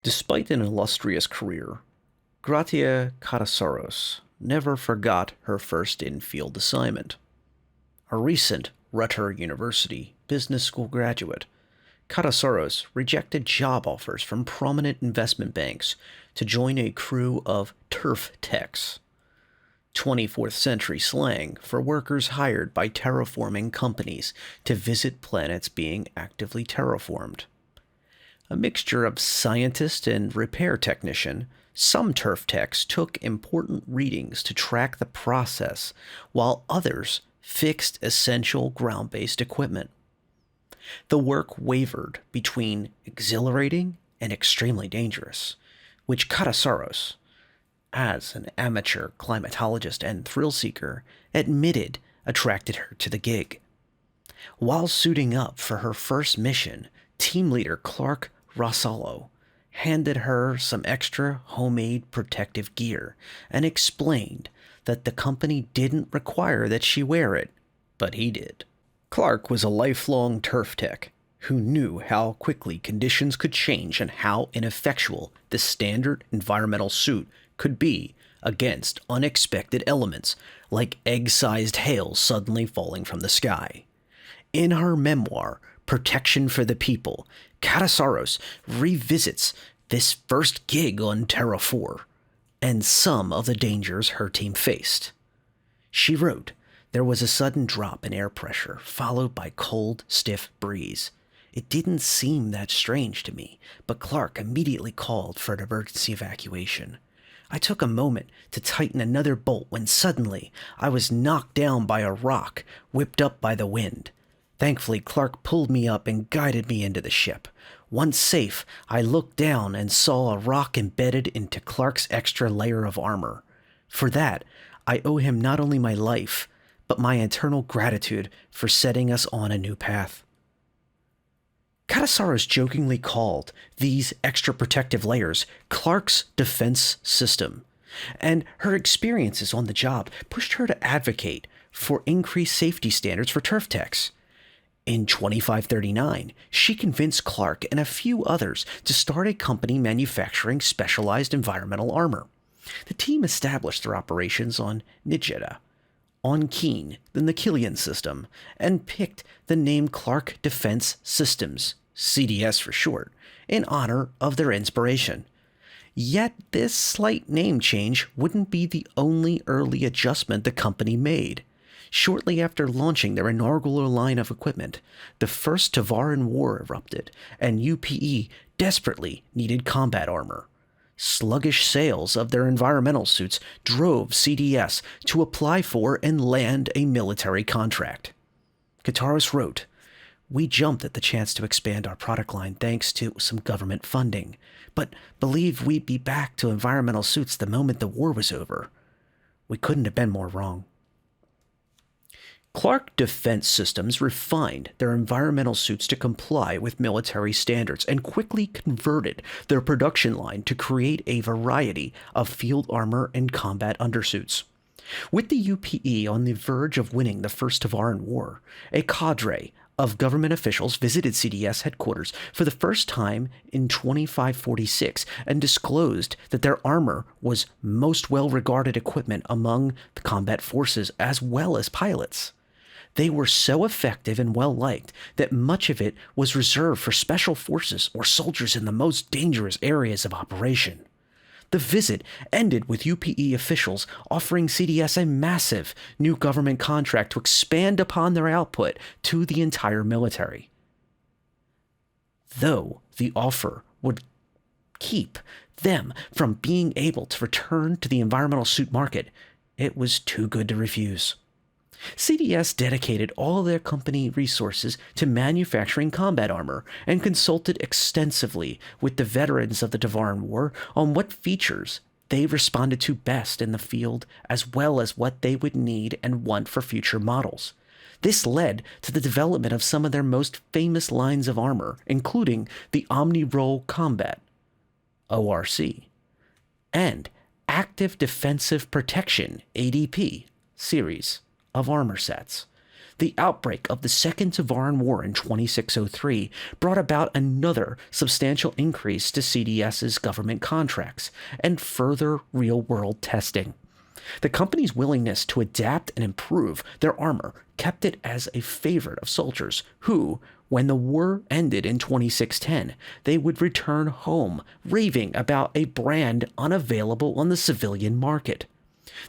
Despite an illustrious career, Gratia Katasaros never forgot her first in-field assignment. A recent Rutgers University Business School graduate, Katasaros rejected job offers from prominent investment banks to join a crew of turf techs, 24th century slang for workers hired by terraforming companies to visit planets being actively terraformed. A mixture of scientist and repair technician, some turf techs took important readings to track the process, while others fixed essential ground-based equipment. The work wavered between exhilarating and extremely dangerous, which Katasaros, as an amateur climatologist and thrill seeker, admitted attracted her to the gig. While suiting up for her first mission, team leader Clark Rossallo handed her some extra homemade protective gear and explained that the company didn't require that she wear it, but he did. Clark was a lifelong turf tech who knew how quickly conditions could change and how ineffectual the standard environmental suit could be against unexpected elements like egg-sized hail suddenly falling from the sky. In her memoir, Protection for the People, Katasaros revisits this first gig on Terra 4 and some of the dangers her team faced. She wrote, "There was a sudden drop in air pressure, followed by cold, stiff breeze. It didn't seem that strange to me, but Clark immediately called for an emergency evacuation. I took a moment to tighten another bolt when suddenly I was knocked down by a rock whipped up by the wind. Thankfully, Clark pulled me up and guided me into the ship. Once safe, I looked down and saw a rock embedded into Clark's extra layer of armor. For that, I owe him not only my life, but my eternal gratitude for setting us on a new path." Katasaros jokingly called these extra protective layers Clark's defense system, and her experiences on the job pushed her to advocate for increased safety standards for turf techs. In 2539, she convinced Clark and a few others to start a company manufacturing specialized environmental armor. The team established their operations on Nigeta, on Keen, the Nikilian system, and picked the name Clark Defense Systems, CDS for short, in honor of their inspiration. Yet this slight name change wouldn't be the only early adjustment the company made. Shortly after launching their inaugural line of equipment, the First Tavaran War erupted, and UPE desperately needed combat armor. Sluggish sales of their environmental suits drove CDS to apply for and land a military contract. Kataros wrote, "We jumped at the chance to expand our product line thanks to some government funding, but believed we'd be back to environmental suits the moment the war was over. We couldn't have been more wrong." Clark Defense Systems refined their environmental suits to comply with military standards and quickly converted their production line to create a variety of field armor and combat undersuits. With the UPE on the verge of winning the First Tavaran War, a cadre of government officials visited CDS headquarters for the first time in 2546 and disclosed that their armor was most well-regarded equipment among the combat forces as well as pilots. They were so effective and well-liked that much of it was reserved for special forces or soldiers in the most dangerous areas of operation. The visit ended with UPE officials offering CDS a massive new government contract to expand upon their output to the entire military. Though the offer would keep them from being able to return to the environmental suit market, it was too good to refuse. CDS dedicated all their company resources to manufacturing combat armor and consulted extensively with the veterans of the Tavaran War on what features they responded to best in the field as well as what they would need and want for future models. This led to the development of some of their most famous lines of armor, including the Omni-Roll Combat, ORC, and Active Defensive Protection, ADP, series of armor sets. The outbreak of the Second Tavaran War in 2603 brought about another substantial increase to CDS's government contracts and further real-world testing. The company's willingness to adapt and improve their armor kept it as a favorite of soldiers who, when the war ended in 2610, they would return home raving about a brand unavailable on the civilian market.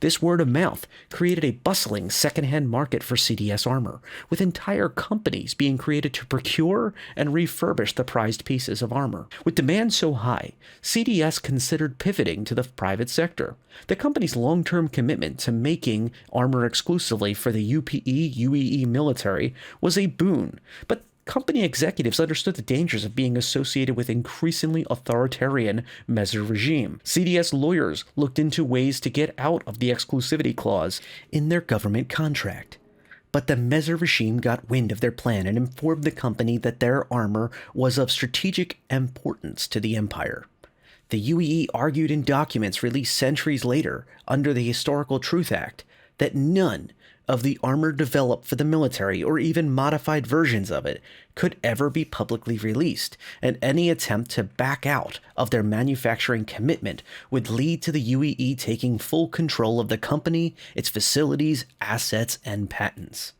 This word of mouth created a bustling secondhand market for CDS armor, with entire companies being created to procure and refurbish the prized pieces of armor. With demand so high, CDS considered pivoting to the private sector. The company's long-term commitment to making armor exclusively for the UEE military was a boon, but company executives understood the dangers of being associated with increasingly authoritarian Measure regime. CDS lawyers looked into ways to get out of the exclusivity clause in their government contract. But the Measure regime got wind of their plan and informed the company that their armor was of strategic importance to the empire. The UEE argued in documents released centuries later under the Historical Truth Act that none of the armor developed for the military or even modified versions of it could ever be publicly released, and any attempt to back out of their manufacturing commitment would lead to the UEE taking full control of the company, its facilities, assets, and patents.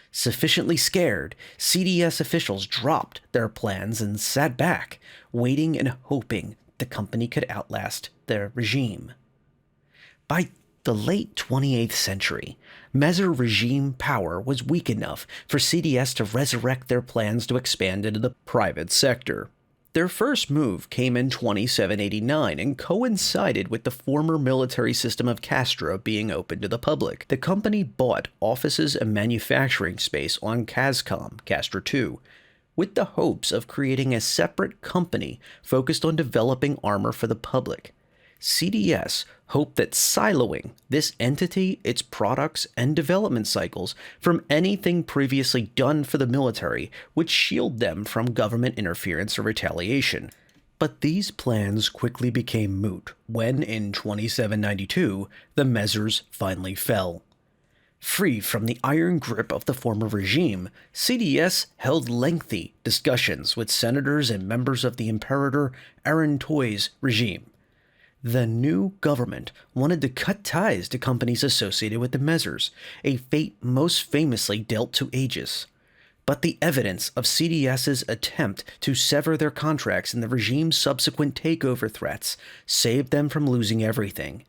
Sufficiently scared, CDS officials dropped their plans and sat back, waiting and hoping the company could outlast their regime. By the late 28th century, Measure regime power was weak enough for CDS to resurrect their plans to expand into the private sector. Their first move came in 2789 and coincided with the former military system of Castra being open to the public. The company bought offices and manufacturing space on Cascom, Castra 2, with the hopes of creating a separate company focused on developing armor for the public. CDS hoped that siloing this entity, its products, and development cycles from anything previously done for the military would shield them from government interference or retaliation. But these plans quickly became moot when, in 2792, the measures finally fell. Free from the iron grip of the former regime, CDS held lengthy discussions with senators and members of the Imperator Aaron Toy's regime. The new government wanted to cut ties to companies associated with the measures, a fate most famously dealt to Aegis. But the evidence of CDS's attempt to sever their contracts and the regime's subsequent takeover threats saved them from losing everything.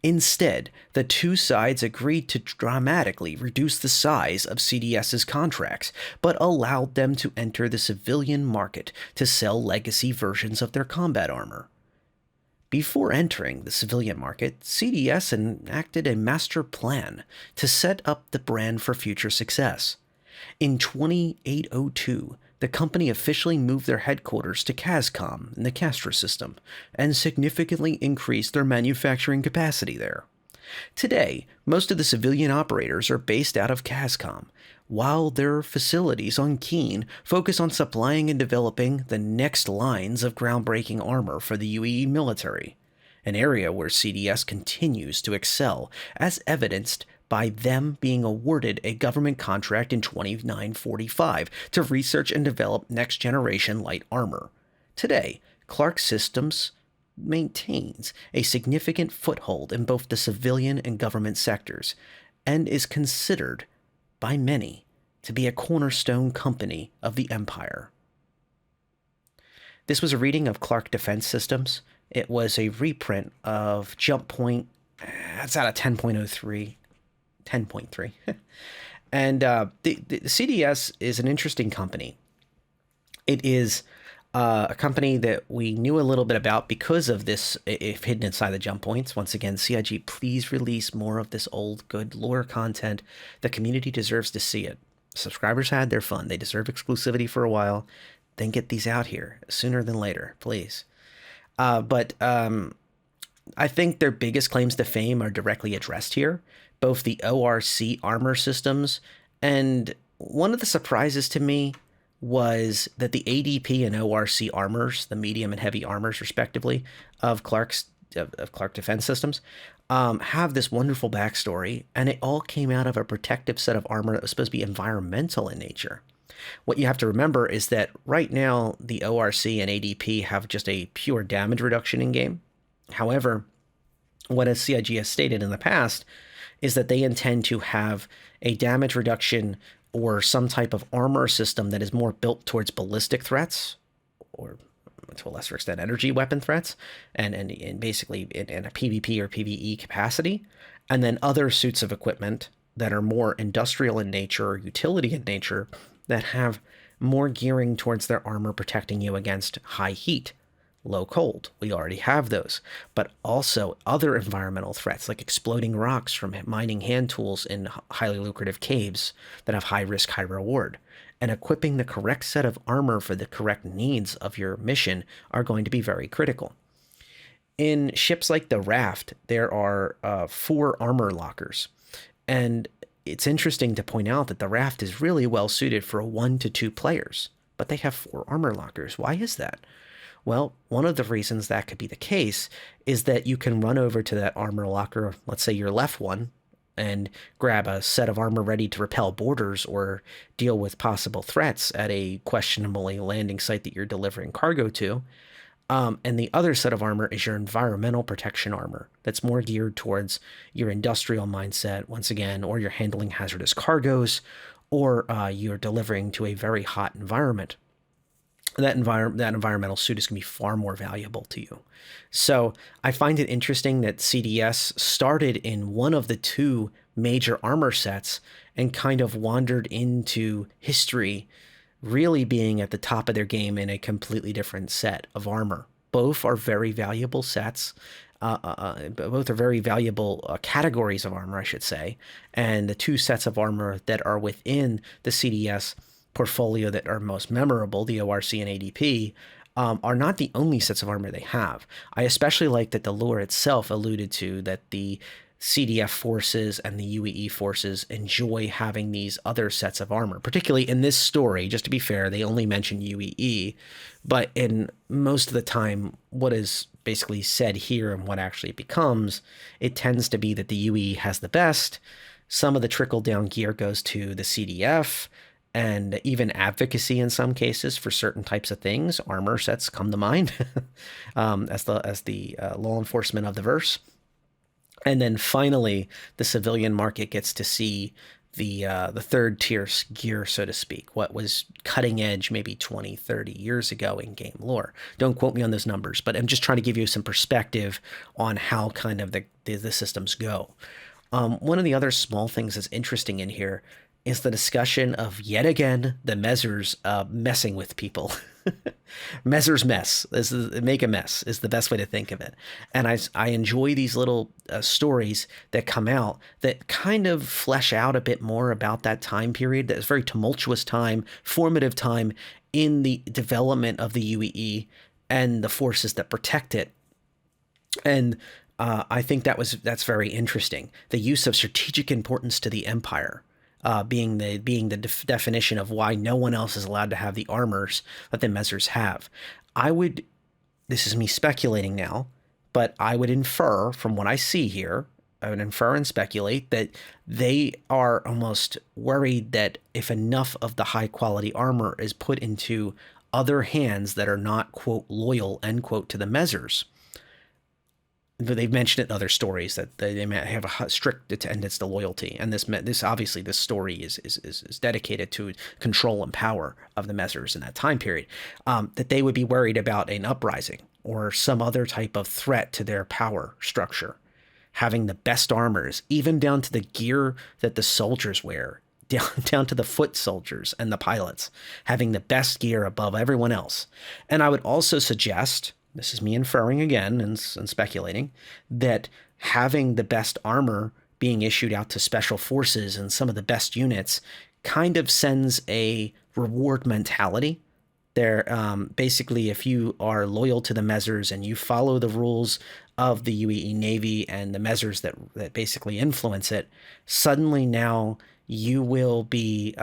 Instead, the two sides agreed to dramatically reduce the size of CDS's contracts, but allowed them to enter the civilian market to sell legacy versions of their combat armor. Before entering the civilian market, CDS enacted a master plan to set up the brand for future success. In 2802, the company officially moved their headquarters to Cascom in the Castra system and significantly increased their manufacturing capacity there. Today, most of the civilian operators are based out of Cascom, while their facilities on Keene focus on supplying and developing the next lines of groundbreaking armor for the UEE military, an area where CDS continues to excel, as evidenced by them being awarded a government contract in 2945 to research and develop next-generation light armor. Today, Clark Systems maintains a significant foothold in both the civilian and government sectors, and is considered by many to be a cornerstone company of the empire. This was a reading of Clark Defense Systems. It was a reprint of Jump Point. That's out of 10.03. 10.3. And the CDS is an interesting company. It is a company that we knew a little bit about because of this, if hidden inside the jump points. Once again, CIG, please release more of this old, good lore content. The community deserves to see it. Subscribers had their fun. They deserve exclusivity for a while. Then get these out here sooner than later, please. But I think their biggest claims to fame are directly addressed here, both the ORC armor systems, and one of the surprises to me was that the ADP and ORC armors, the medium and heavy armors respectively, of Clark's of Clark Defense Systems, have this wonderful backstory, and it all came out of a protective set of armor that was supposed to be environmental in nature. What you have to remember is that right now the ORC and ADP have just a pure damage reduction in game. However, what a CIG has stated in the past is that they intend to have a damage reduction or some type of armor system that is more built towards ballistic threats, or to a lesser extent energy weapon threats, and basically in a PvP or PvE capacity, and then other suits of equipment that are more industrial in nature or utility in nature that have more gearing towards their armor protecting you against high heat, low cold. We already have those, but also other environmental threats like exploding rocks from mining hand tools in highly lucrative caves that have high risk, high reward. And equipping the correct set of armor for the correct needs of your mission are going to be very critical. In ships like the Raft, there are 4 armor lockers, and it's interesting to point out that the Raft is really well suited for 1 to 2 players, but they have 4 armor lockers. Why is that? Well, one of the reasons that could be the case is that you can run over to that armor locker, let's say your left one, and grab a set of armor ready to repel boarders or deal with possible threats at a questionably landing site that you're delivering cargo to. And the other set of armor is your environmental protection armor that's more geared towards your industrial mindset, once again, or you're handling hazardous cargoes, or you're delivering to a very hot environment. That environmental suit is going to be far more valuable to you. So I find it interesting that CDS started in one of the 2 major armor sets and kind of wandered into history, really being at the top of their game in a completely different set of armor. Both are very valuable sets. Both are very valuable categories of armor, I should say. And the 2 sets of armor that are within the CDS portfolio that are most memorable, the ORC and ADP, are not the only sets of armor they have. I especially like that the lore itself alluded to that the CDF forces and the UEE forces enjoy having these other sets of armor. Particularly in this story, just to be fair, they only mention UEE, but in most of the time, what is basically said here and what actually becomes, it tends to be that the UEE has the best. Some of the trickle-down gear goes to the CDF, and even advocacy in some cases for certain types of things. Armor sets come to mind as the law enforcement of the verse. And then finally, the civilian market gets to see the third tier gear, so to speak, what was cutting edge maybe 20, 30 years ago in game lore. Don't quote me on those numbers, but I'm just trying to give you some perspective on how kind of the systems go. One of the other small things that's interesting in here is the discussion of, yet again, the Mezzers messing with people. Mezzers mess. Make a mess is the best way to think of it. And I enjoy these little stories that come out that kind of flesh out a bit more about that time period. That is very tumultuous time, formative time in the development of the UEE and the forces that protect it. And I think that's very interesting. The use of strategic importance to the Empire. Being the definition of why no one else is allowed to have the armors that the Mezzers have. This is me speculating now, but I would infer from what I see here, I would infer and speculate that they are almost worried that if enough of the high quality armor is put into other hands that are not, quote, loyal, end quote, to the Mezzers, they've mentioned it in other stories that they may have a strict attendance to loyalty, and this obviously this story is dedicated to control and power of the Mezzers in that time period. That they would be worried about an uprising or some other type of threat to their power structure, having the best armors, even down to the gear that the soldiers wear, down to the foot soldiers and the pilots, having the best gear above everyone else. And I would also suggest, this is me inferring again and speculating, that having the best armor being issued out to special forces and some of the best units kind of sends a reward mentality. There, basically, if you are loyal to the Mezzers and you follow the rules of the UEE Navy and the Mezzers that basically influence it, suddenly now you will be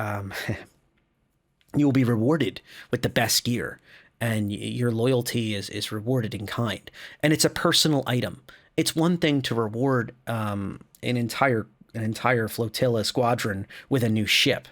rewarded with the best gear. and your loyalty is rewarded in kind. And it's a personal item. It's one thing to reward an entire flotilla squadron with a new ship.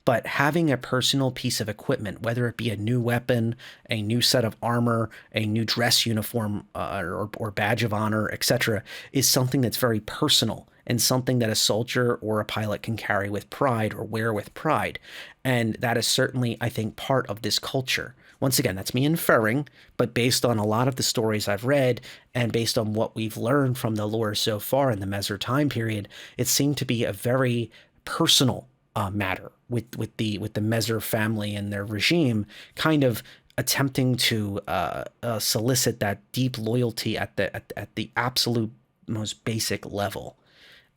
But having a personal piece of equipment, whether it be a new weapon, a new set of armor, a new dress uniform, or badge of honor, etc., is something that's very personal and something that a soldier or a pilot can carry with pride or wear with pride. And that is certainly, I think, part of this culture. Once again, that's me inferring, but based on a lot of the stories I've read and based on what we've learned from the lore so far in the Mezzer time period, it seemed to be a very personal matter with the Mezzer family and their regime, kind of attempting to solicit that deep loyalty at the absolute most basic level.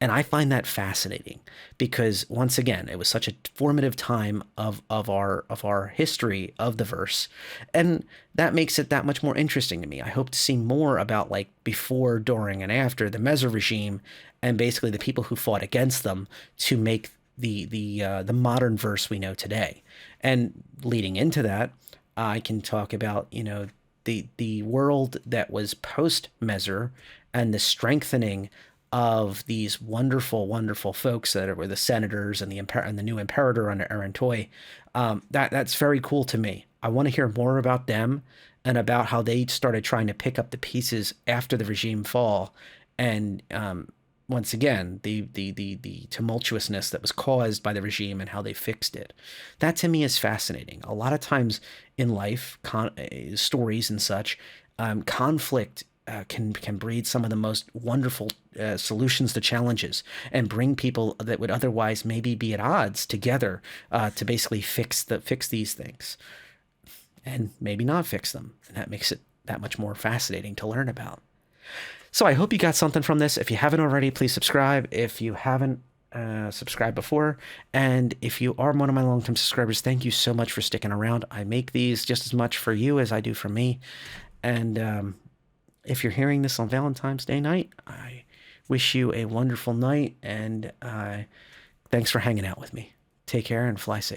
And I find that fascinating because, once again, it was such a formative time of our history of the verse, and that makes it that much more interesting to me. I hope to see more about, like, before, during, and after the Mezzer regime, and basically the people who fought against them to make the modern verse we know today. And leading into that, I can talk about, the world that was post Mezzer and the strengthening of these wonderful, wonderful folks that were the senators and the new imperator under Aaron Toy. That's very cool to me. I want to hear more about them and about how they started trying to pick up the pieces after the regime fall, and once again the tumultuousness that was caused by the regime and how they fixed it. That to me is fascinating. A lot of times in life, stories and such, conflict can breed some of the most wonderful solutions to challenges and bring people that would otherwise maybe be at odds together to basically fix these things, and maybe not fix them. And that makes it that much more fascinating to learn about. So I hope you got something from this. If you haven't already, please subscribe. If you haven't subscribed before, and if you are one of my long-term subscribers, thank you so much for sticking around. I make these just as much for you as I do for me. And if you're hearing this on Valentine's Day night, I wish you a wonderful night, and thanks for hanging out with me. Take care and fly safe.